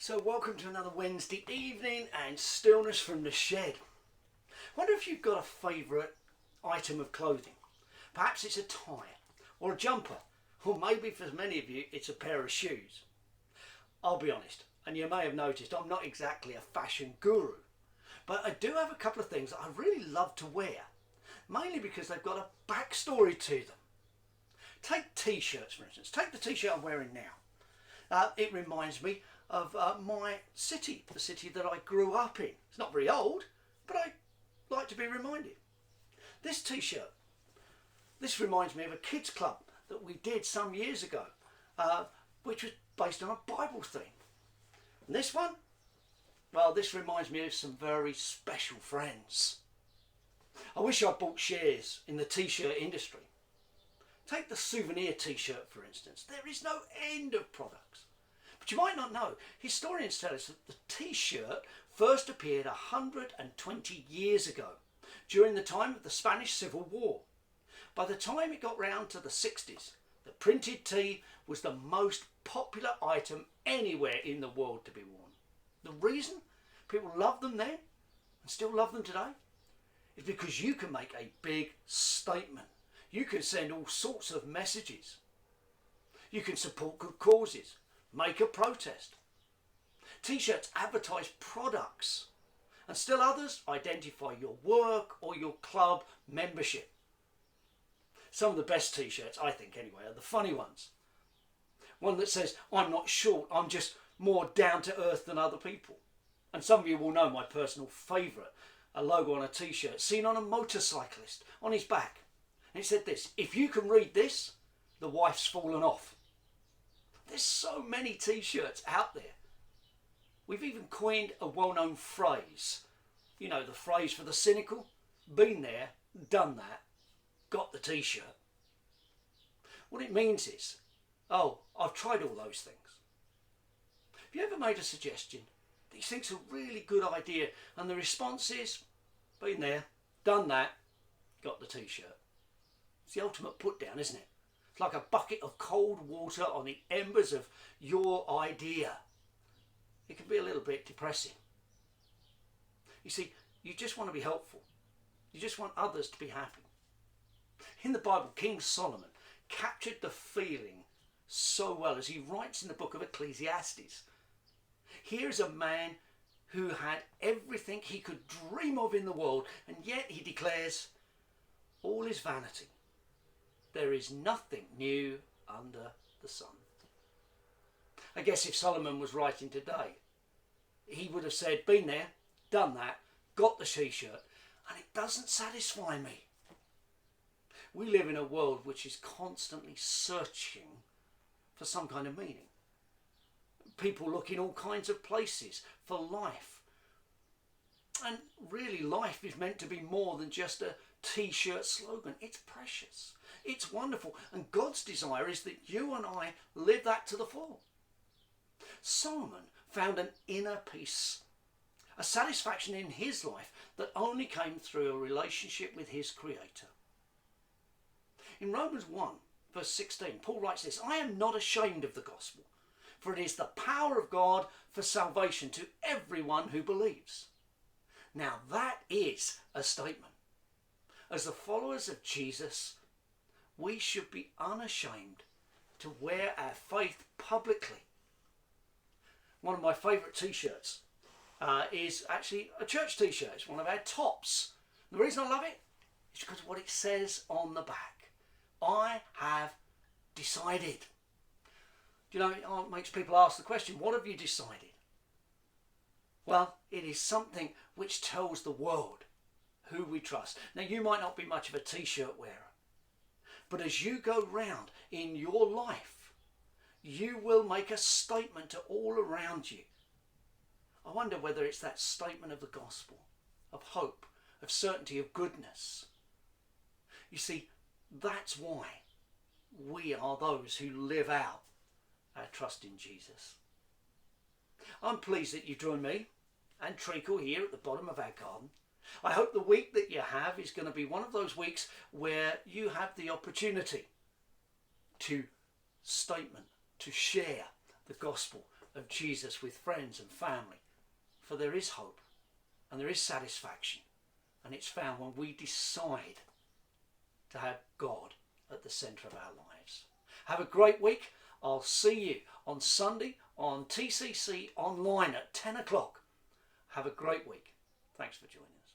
So welcome to another Wednesday evening and stillness from the shed. Wonder if you've got a favourite item of clothing. Perhaps it's a tie or a jumper, or maybe for many of you it's a pair of shoes. I'll be honest, and you may have noticed I'm not exactly a fashion guru, but I do have a couple of things that I really love to wear, mainly because they've got a backstory to them. Take t-shirts for instance. Take the t-shirt I'm wearing now. It reminds me of my city, the city that I grew up in. It's not very old, but I like to be reminded. This t-shirt, this reminds me of a kids club that we did some years ago, which was based on a Bible theme. And this one, well, this reminds me of some very special friends. I wish I bought shares in the t-shirt industry. Take the souvenir t-shirt for instance. There is no end of products. But you might not know, historians tell us that the t-shirt first appeared 120 years ago, during the time of the Spanish Civil War. By the time it got round to the 60s, the printed tee was the most popular item anywhere in the world to be worn. The reason people loved them then, and still love them today, is because you can make a big statement. You can send all sorts of messages. You can support good causes. Make a protest. T-shirts advertise products, and still others identify your work or your club membership. Some of the best t-shirts, I think anyway, are the funny ones. One that says, "I'm not short, I'm just more down to earth than other people." And some of you will know my personal favourite, a logo on a t-shirt seen on a motorcyclist on his back. And it said this: "If you can read this, the wife's fallen off." There's so many t-shirts out there. We've even coined a well-known phrase. You know, the phrase for the cynical. Been there, done that, got the t-shirt. What it means is, oh, I've tried all those things. Have you ever made a suggestion that you think's a really good idea, and the response is, been there, done that, got the t-shirt? It's the ultimate put down, isn't it? It's like a bucket of cold water on the embers of your idea. It can be a little bit depressing. You see, you just want to be helpful. You just want others to be happy. In the Bible, King Solomon captured the feeling so well as he writes in the book of Ecclesiastes. Here's a man who had everything he could dream of in the world, and yet he declares, all is vanity. There is nothing new under the sun. I guess if Solomon was writing today, he would have said, been there, done that, got the t-shirt, and it doesn't satisfy me. We live in a world which is constantly searching for some kind of meaning. People look in all kinds of places for life. And really, life is meant to be more than just a t-shirt slogan. It's precious. It's wonderful. And God's desire is that you and I live that to the full. Solomon found an inner peace, a satisfaction in his life that only came through a relationship with his Creator. In Romans 1, verse 16, Paul writes this: "I am not ashamed of the gospel, for it is the power of God for salvation to everyone who believes." Now that is a statement. As the followers of Jesus, we should be unashamed to wear our faith publicly. One of my favourite t-shirts is actually a church t-shirt. It's one of our tops. The reason I love it is because of what it says on the back. I have decided. Do you know, it makes people ask the question, what have you decided? Well, it is something which tells the world who we trust. Now, you might not be much of a t-shirt wearer, but as you go round in your life, you will make a statement to all around you. I wonder whether it's that statement of the gospel, of hope, of certainty, of goodness. You see, that's why we are those who live out our trust in Jesus. I'm pleased that you join me and Treacle here at the bottom of our garden. I hope the week that you have is going to be one of those weeks where you have the opportunity to statement, to share the gospel of Jesus with friends and family. For there is hope and there is satisfaction, and it's found when we decide to have God at the centre of our lives. Have a great week. I'll see you on Sunday on TCC online at 10 o'clock. Have a great week. Thanks for joining us.